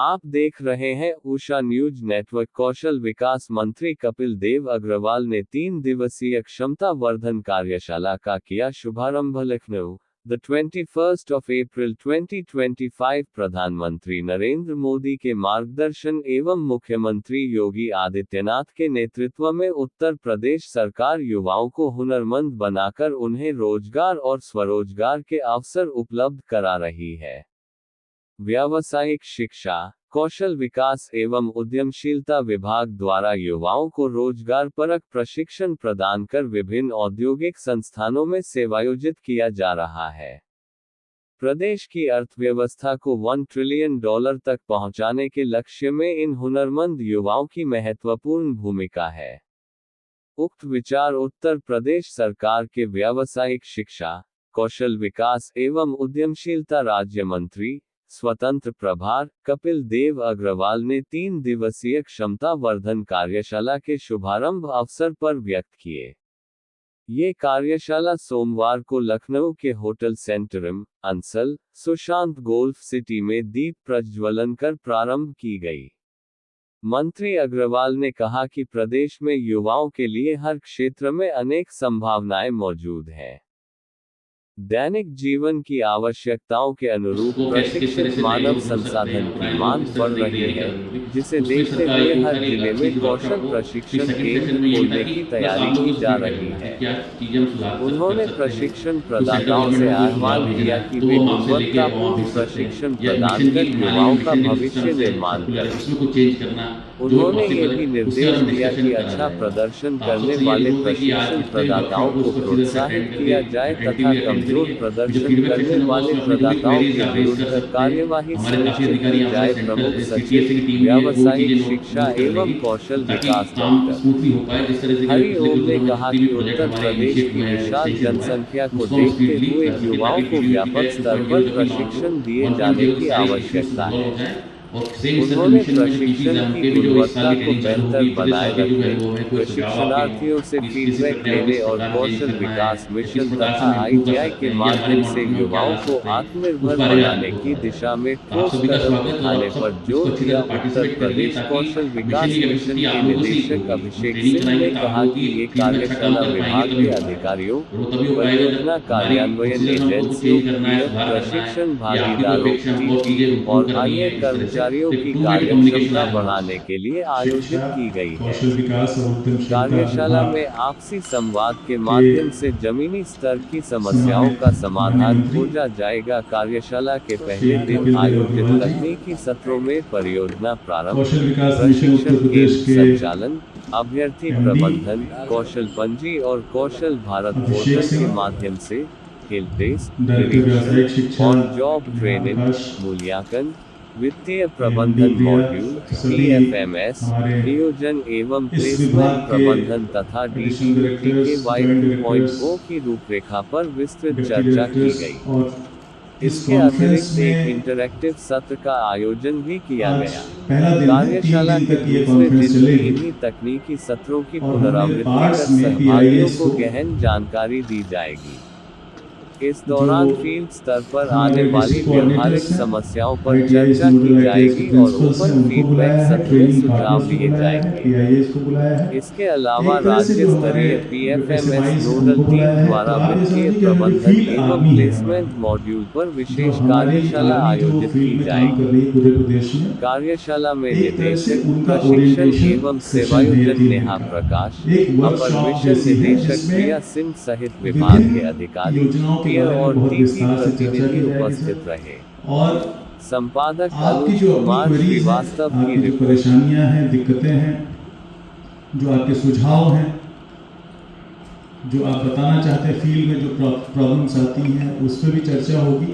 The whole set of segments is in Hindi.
आप देख रहे हैं उषा न्यूज नेटवर्क। कौशल विकास मंत्री कपिल देव अग्रवाल ने 3 दिवसीय क्षमता वर्धन कार्यशाला का किया शुभारंभ। Lucknow, the 21st of April 2025। प्रधानमंत्री नरेंद्र मोदी के मार्गदर्शन एवं मुख्यमंत्री योगी आदित्यनाथ के नेतृत्व में उत्तर प्रदेश सरकार युवाओं को हुनरमंद बनाकर उन्हें रोजगार और स्वरोजगार के अवसर उपलब्ध करा रही है। व्यावसायिक शिक्षा, कौशल विकास एवं उद्यमशीलता विभाग द्वारा युवाओं को रोजगारपरक प्रशिक्षण प्रदान कर विभिन्न औद्योगिक संस्थानों में सेवायोजित किया जा रहा है। प्रदेश की अर्थव्यवस्था को $1 ट्रिलियन तक पहुंचाने के लक्ष्य में इन हुनरमंद युवाओं की महत्वपूर्ण भूमिका है। उक्त विचार उत्तर प्रदेश सरकार के व्यावसायिक शिक्षा, कौशल विकास एवं उद्यमशीलता राज्य मंत्री स्वतंत्र प्रभार कपिल देव अग्रवाल ने 3 दिवसीय क्षमता वर्धन कार्यशाला के शुभारंभ अवसर पर व्यक्त किए। ये कार्यशाला सोमवार को लखनऊ के hotel Centrum, Ansal, Sushant golf city में दीप प्रज्वलन कर प्रारंभ की गई। मंत्री अग्रवाल ने कहा कि प्रदेश में युवाओं के लिए हर क्षेत्र में अनेक संभावनाएं मौजूद हैं। दैनिक जीवन की आवश्यकताओं के अनुरूप प्रशिक्षित मानव संसाधन की मांग बढ़ रही है, जिसे देखते हुए हर जिले में कौशल प्रशिक्षण केंद्र खोलने की तैयारी की जा रही है। उन्होंने प्रशिक्षण प्रदाताओं से आह्वान किया कि वे गुणवत्तापूर्ण प्रशिक्षण प्रदान कर युवाओं का भविष्य निर्माण करें। उन्होंने ये भी निर्देश दिया कि अच्छा प्रदर्शन करने वाले प्रशिक्षण प्रदाताओं को प्रोत्साहित किया जाए तथा कमजोर प्रदर्शन करने वाले प्रदाताओं के विरुद्ध कार्यवाही सुनिश्चित की जाए। प्रमुख सचिव व्यावसायिक शिक्षा एवं कौशल विकास डॉक्टर हरि ओम ने कहा कि उत्तर प्रदेश की विशाल जनसंख्या को देखते हुए युवाओं को व्यापक स्तर पर प्रशिक्षण दिए जाने की आवश्यकता है। उन्होंने प्रशिक्षण की गुणवत्ता को बेहतर बनाए रखने, प्रशिक्षणार्थियों से फीडबैक लेने और कौशल विकास मिशन तथा ITI के माध्यम से युवाओं को आत्मनिर्भर बनाने की दिशा में ठोस कदम उठाने पर जोर दिया। उत्तर प्रदेश कौशल विकास मिशन के निदेशक अभिषेक सिंह ने कहा कि ये कार्यशाला विभाग के अधिकारियों, परियोजना कार्यान्वयन एजेंसियों, प्रशिक्षण भागीदारों, टीम और अन्य कर्मचारियों की कार्यक्षमता बढ़ाने के लिए आयोजित की गई है। कार्यशाला में आपसी संवाद के माध्यम से जमीनी स्तर की समस्याओं का समाधान खोजा जाएगा। कार्यशाला के पहले दिन आयोजित तकनीकी सत्रों में परियोजना प्रारंभ, प्रशिक्षण केंद्र संचालन, अभ्यर्थी प्रबंधन, कौशल पंजी और कौशल भारत पोर्टल के माध्यम से help desk, on job training, मूल्यांकन, वित्तीय प्रबंधन मॉड्यूल, TFMS, नियोजन एवं प्लेसमेंट प्रबंधन तथा DTUT के Y 2.0 की रूपरेखा पर विस्तृत चर्चा की गई। इसके अतिरिक्त एक इंटरैक्टिव सत्र का आयोजन भी किया गया। कार्यशाला के दूसरे दिन इन्हीं तकनीकी सत्रों की पुनरावृत्ति कर सहभागियों को गहन जानकारी दी जाएगी। इस दौरान फील्ड स्तर पर आने वाली व्यवहारिक समस्याओं पर चर्चा की जाएगी और ओपन फीडबैक सत्र में सुझाव दिए जाएंगे। इसके अलावा राज्य स्तरीय PFMS नोडल टीम द्वारा वित्तीय प्रबंधन एवं प्लेसमेंट मॉड्यूल पर विशेष कार्यशाला आयोजित की जाएगी। कार्यशाला में निदेशक प्रशिक्षण एवं सेवायोजन नेहा प्रकाश, अपर मिशन निदेशक प्रिया सिंह सहित विभाग के अधिकारी और टीसी प्रतिनिधि उपस्थित रहे। और संपादक अनुज कुमार श्रीवास्तव की रिपोर्ट। परेशानियां हैं, दिक्कतें हैं, जो आपके सुझाव हैं, जो आप बताना चाहते हैं, फील्ड में जो प्रॉब्लम्स आती हैं, उस पर भी चर्चा होगी।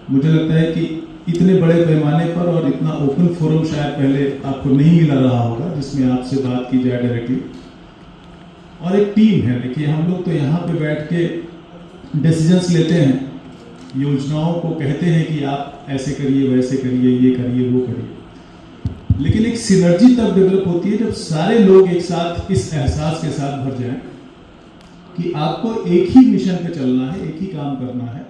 मुझे लगता है कि इतने बड़े पैमाने पर और इतना ओपन फोरम शायद पहले आपको नहीं मिला रहा होगा जिसमें आपसे बात की जाए डायरेक्टली। और एक टीम है, देखिए हम लोग तो यहाँ पे बैठ के डिसीजंस लेते हैं, योजनाओं को कहते हैं कि आप ऐसे करिए, वैसे करिए, ये करिए, वो करिए, लेकिन एक सिनर्जी तब डेवलप होती है जब सारे लोग एक साथ इस एहसास के साथ भर जाएं कि आपको एक ही मिशन पे चलना है, एक ही काम करना है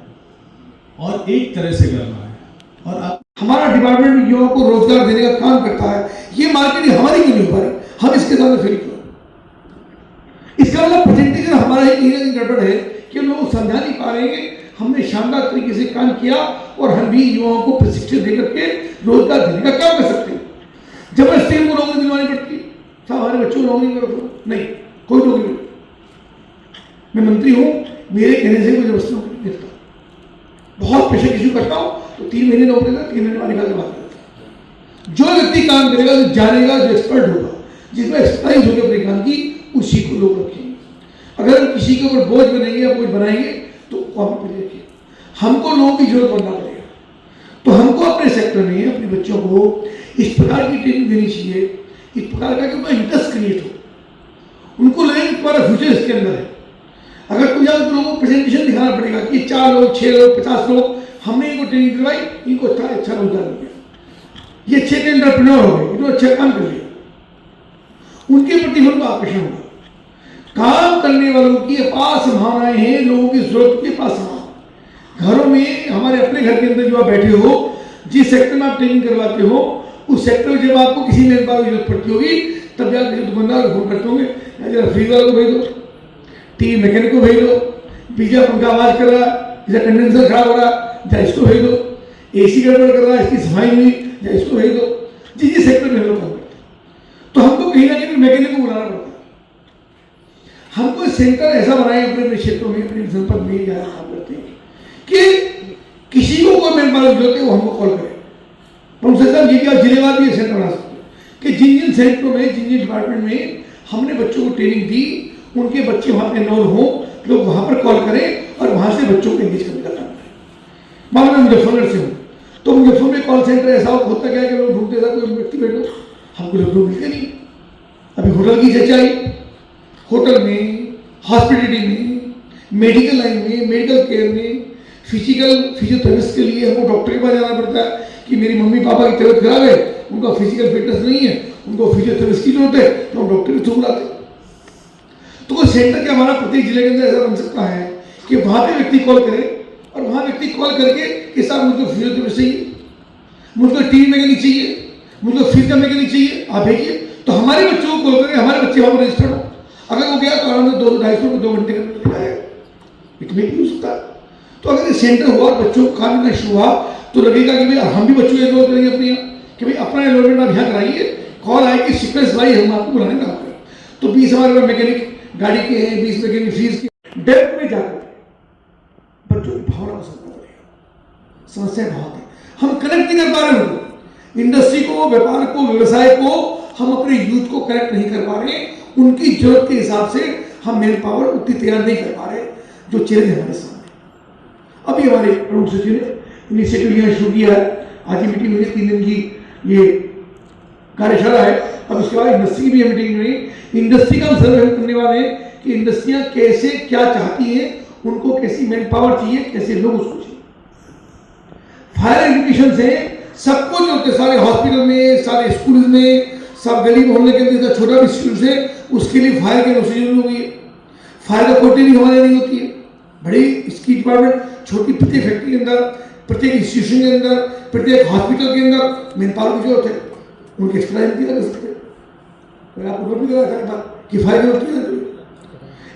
और एक तरह से करना है और आप हमारा डिपार्टमेंट युवाओं को रोजगार देने का काम करता है, ये मार्केटिंग हमारी क्यों नहीं हो पा रही, हम इसके सामने फेल क्यों? इसका मतलब प्रेजेंटेशन हमारा ही कहीं ना कहीं गड़बड़ है कि लोग समझा नहीं पा रहे हैं। हमने शानदार तरीके से काम किया और हम भी युवाओं को प्रशिक्षण देकर के रोजगार देने का काम कर सकते हैं। जबरदस्ती हमको नौकरी दिलवानी पड़ती है, साहब हमारे बच्चों को नौकरी करो, नहीं कोई नौकरी नहीं। मैं मंत्री हूँ, मेरे कहने से कोई जबरदस्ती नौकरी नहीं देता। बहुत प्रेशर इश्यू करता हूँ तो 3 महीने नौकरी का 3 महीने बाद निकाल के बात करता हूँ। जो व्यक्ति काम करेगा, जो जानेगा, जो एक्सपर्ट होगा, जिसमें एक्सपर्टाइज होगी अपने काम की, उसी को लोग रखेंगे। अगर हम किसी के ऊपर बोझ बनेंगे या बोझ बनाएंगे तो कौन पे रखेंगे? हमको लोगों की जरूरत बनना पड़ेगा। तो हमको अपने सेक्टर में अपने बच्चों को इस प्रकार की ट्रेनिंग देनी चाहिए, इस प्रकार का कि उनका इंटरेस्ट क्रिएट हो, उनको लगे कि तुम्हारा फ्यूचर इसके अंदर है। अगर कोई तो लोगों को प्रेजेंटेशन दिखाना पड़ेगा कि 4 लोग, 6 लोग, 50 लोग, हमने इनको ट्रेनिंग दिलवाई, इनको अच्छा रोजगार मिल गया, ये अच्छे एंटरप्रेन्योर हो गए, इन्होंने अच्छा काम कर लिया, उनके प्रति हमको आकर्षण होगा। काम करने वालों की अपार संभावनाएं हैं, लोगों की जरूरत के पास संभावना। घरों में, हमारे अपने घर के अंदर जो आप बैठे हो, जिस सेक्टर में आप ट्रेनिंग करवाते हो, उस सेक्टर में जब आपको किसी मैन पावर की जरूरत पड़ती होगी, तब आप किसी दुकानदार को फोन करते होंगे, जरा फ्रीज वाले को भेज दो, टीवी मैकेनिक को भेज दो, पीछे पंखा आवाज कर रहा, जैसे कंडेंसर खराब हो रहा, या इसको भेज दो, एसी गड़बड़ कर रहा है, इसकी सफाई हुई, या इसको भेज दो। जिस सेक्टर में हम लोग काम करते हैं, तो हमको कहीं ना कहीं मैकेनिक को बुलाना पड़ता है। हमको सेंटर ऐसा बनाए अपने क्षेत्रों में, अपने जनपद में जहाँ काम करते हैं कि किसी को कोई मैन पावर जरूरत है वो हमको कॉल करे। प्रोफेसर साहब, ये भी आप जिलेवार भी एक सेंटर बना सकते हैं कि जिन जिन सेक्टरों में, जिन जिन डिपार्टमेंट में हमने बच्चों को ट्रेनिंग दी, उनके बच्चे वहाँ पे एनरोल हों, लोग वहाँ पर कॉल करें और वहाँ से बच्चों को एंगेज करने का काम करें। मान लो मैं मुजफ्फरनगर से हूँ, तो मुजफ्फरनगर में कॉल सेंटर ऐसा होता क्या है कि लोग ढूंढते था कोई व्यक्ति बैठो, हमको लोग मिलते नहीं। अभी होटल की चर्चा आई, होटल में, हॉस्पिटलिटी में, मेडिकल लाइन में, मेडिकल केयर में, फिजियोथेरेपिस्ट के लिए हमको डॉक्टर के पास जाना पड़ता है कि मेरी मम्मी पापा की तबीयत खराब है, उनका फिजिकल फिटनेस नहीं है, उनको फिजियोथेरेपिस्ट की जरूरत है, तो हम डॉक्टर के थ्रू बुलाते हैं। तो वो सेंटर क्या हमारा प्रत्येक जिले के अंदर ऐसा बन सकता है कि वहाँ पे व्यक्ति कॉल करे और वहाँ व्यक्ति कॉल करके कि साहब मुझको फिजियोथेरेपिस्ट चाहिए, मुझको टीवी मैकेनिक चाहिए, मुझको फिजिकल मैकेनिक चाहिए, आप भेजिए। तो हमारे बच्चों को कॉल करके हमारे बच्चे वहाँ पर रजिस्टर्ड हो, अगर वो गया तो आराम से 2-2.5 घंटे का दिखाएगा, इतने भी हो सकता है। तो अगर ये सेंटर हुआ, बच्चों को काम करना शुरू हुआ, तो लगेगा कि भाई हम भी बच्चों को एनरोल करेंगे अपने यहाँ, कि भाई अपना एनरोलमेंट आप यहाँ कराइए, कॉल आएगी सीक्वेंस वाइज हम आपको बुलाने का काम। तो 20 हमारे पास मैकेनिक गाड़ी के हैं, 20 मैकेनिक फीस के, डेप्थ में जाकर बच्चों की भावना को समझना पड़ेगा। समस्या बहुत है, हम कनेक्ट नहीं कर पा रहे उनको, इंडस्ट्री को, व्यापार को, व्यवसाय को, हम अपने यूथ को कनेक्ट नहीं कर पा रहे, उनकी जरूरत के हिसाब से हम मैन पावर उतनी तैयार नहीं कर पा रहे जो चैलेंज हमारे सामने। अभी हमारे प्रमुख सचिव ने इनिशिएटिव यहाँ शुरू किया है, आज की मीटिंग हुई है, 3 दिन की ये कार्यशाला है। अब उसके बाद इंडस्ट्री की भी मीटिंग हुई, इंडस्ट्री का हम सर्वे करने वाले हैं कि इंडस्ट्रियाँ कैसे क्या चाहती हैं, उनको कैसी मैन पावर चाहिए, कैसे लोग उसको चाहिए। फायर एजुकेशन से सबको जो होते, सारे हॉस्पिटल में, सारे स्कूल में, सब गली मोहल्ले के अंदर छोटा भी इंस्टीट्यूट है, उसके लिए फायर की नौकरी जरूरी हो गई है। फायर का कोटे भी हमारे नहीं होती है, बड़ी इसकी डिपार्टमेंट छोटी, प्रत्येक फैक्ट्री के अंदर, प्रत्येक इंस्टीट्यूशन के अंदर, प्रत्येक हॉस्पिटल के अंदर मैन पावर की जरूरत है, उनके एक्सप्लाइन भी कर सकते हैं। आपको भी करा कि फायर की जरूरत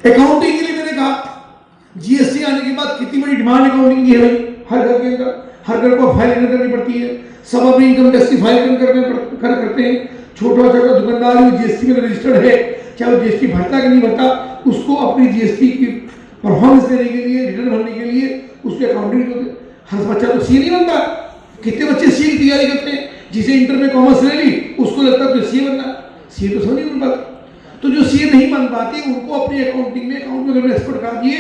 है। अकाउंटिंग के लिए मैंने कहा, जीएसटी आने के बाद कितनी बड़ी डिमांड अकाउंटिंग की है भाई, हर घर के अंदर, हर घर को फाइल एंटर करनी पड़ती है, सब अपनी इनकम टैक्स की फाइल करते हैं। छोटा छोटा दुकानदार जो जीएसटी में रजिस्टर्ड है, चाहे वो जीएसटी भरता कि नहीं भरता, उसको अपनी जीएसटी की परफॉर्मेंस देने के लिए, रिटर्न भरने के लिए उसके अकाउंटिंग होते। हर बच्चा तो सी नहीं बनता, कितने बच्चे सी की तैयारी करते हैं, जिसे इंटर में कॉमर्स ले ली उसको लगता है तो सी बनना, सी तो सब नहीं बन पाते। तो जो सी नहीं बन पाती उनको अपनी अकाउंटिंग में, अकाउंट में एक्सपर्ट कर दिए।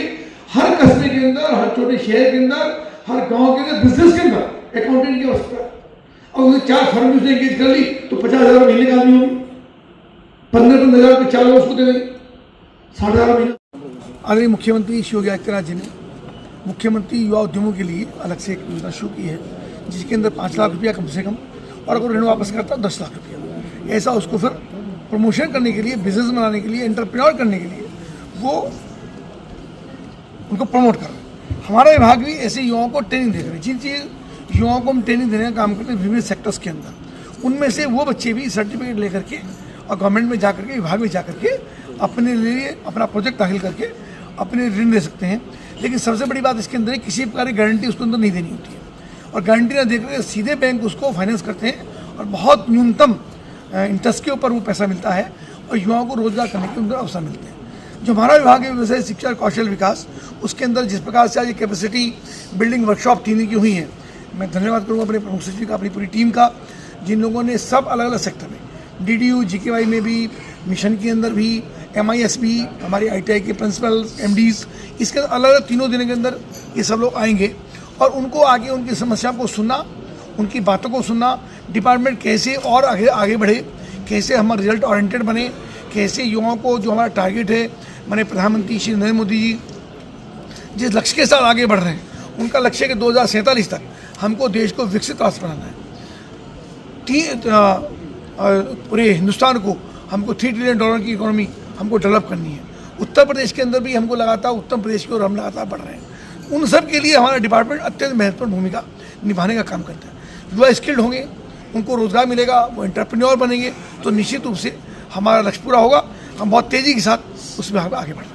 हर कस्बे के अंदर, हर छोटे शहर के अंदर, हर गाँव के अंदर, बिजनेस के अंदर अकाउंटेंट की आवश्यकता है। और उसे 4 फर्म उसने एंगेज कर ली तो 50,000 महीने का आदमी होगी, 15-15,000 के 4 लोग उसको दे देंगे, 60,000 महीना। आदरणीय मुख्यमंत्री श्री योगी आदित्यनाथ जी ने मुख्यमंत्री युवा उद्यमों के लिए अलग से एक योजना शुरू की है, जिसके अंदर 5 लाख रुपया कम से कम, और अगर ऋण वापस करता 10 लाख रुपया। ऐसा उसको फिर प्रमोशन करने के लिए, बिजनेस बनाने के लिए, एंटरप्रेन्योर करने के लिए वो उनको प्रमोट कर रहे हैं। हमारा विभाग भी ऐसे युवाओं को ट्रेनिंग दे रहे हैं। जिन चीज़ युवाओं को हम ट्रेनिंग देने का काम करते हैं विभिन्न सेक्टर्स के अंदर। उनमें से वो बच्चे भी सर्टिफिकेट लेकर के और गवर्नमेंट में जाकर के, विभाग में जाकर के अपने लिए अपना प्रोजेक्ट दाखिल करके अपने ऋण दे सकते हैं। लेकिन सबसे बड़ी बात इसके अंदर है, किसी प्रकार की गारंटी उसके अंदर नहीं देनी होती है, और गारंटी ना देकर सीधे बैंक उसको फाइनेंस करते हैं और बहुत न्यूनतम इंटरेस्ट के ऊपर वो पैसा मिलता है और युवाओं को रोजगार करने के अंदर अवसर मिलते हैं। जो हमारा विभाग है व्यवसाय शिक्षा और कौशल विकास, उसके अंदर जिस प्रकार से आज ये कैपेसिटी बिल्डिंग वर्कशॉप 3 दिन की हुई है, मैं धन्यवाद करूँगा अपने प्रमुख सचिव का, अपनी पूरी टीम का, जिन लोगों ने सब अलग अलग सेक्टर में, DDU GKY में भी, मिशन के अंदर भी, MIS भी, हमारी ITI के प्रिंसिपल MDs, इसके अलग अलग 3 दिनों के अंदर ये सब लोग आएंगे और उनको आगे उनकी समस्याओं को सुनना, उनकी बातों को सुनना, डिपार्टमेंट कैसे और आगे बढ़े, कैसे हम रिजल्ट ओरिएंटेड बने, कैसे युवाओं को जो हमारा टारगेट है, माननीय प्रधानमंत्री श्री नरेंद्र मोदी जी जिस लक्ष्य के साथ आगे बढ़ रहे हैं, उनका लक्ष्य है कि 2047 तक हमको देश को विकसित राष्ट्र बनाना है। पूरे हिंदुस्तान को हमको $3 ट्रिलियन की इकोनॉमी हमको डेवलप करनी है। उत्तर प्रदेश के अंदर भी हमको लगातार उत्तर प्रदेश की ओर हम लगातार बढ़ रहे हैं। उन सब के लिए हमारा डिपार्टमेंट अत्यंत महत्वपूर्ण भूमिका निभाने का काम करता है। युवा स्किल्ड होंगे, उनको रोजगार मिलेगा, वो एंटरप्रेन्योर बनेंगे, तो निश्चित रूप से हमारा लक्ष्य पूरा होगा। हम बहुत तेज़ी के साथ उसमें आगे बढ़ रहे हैं।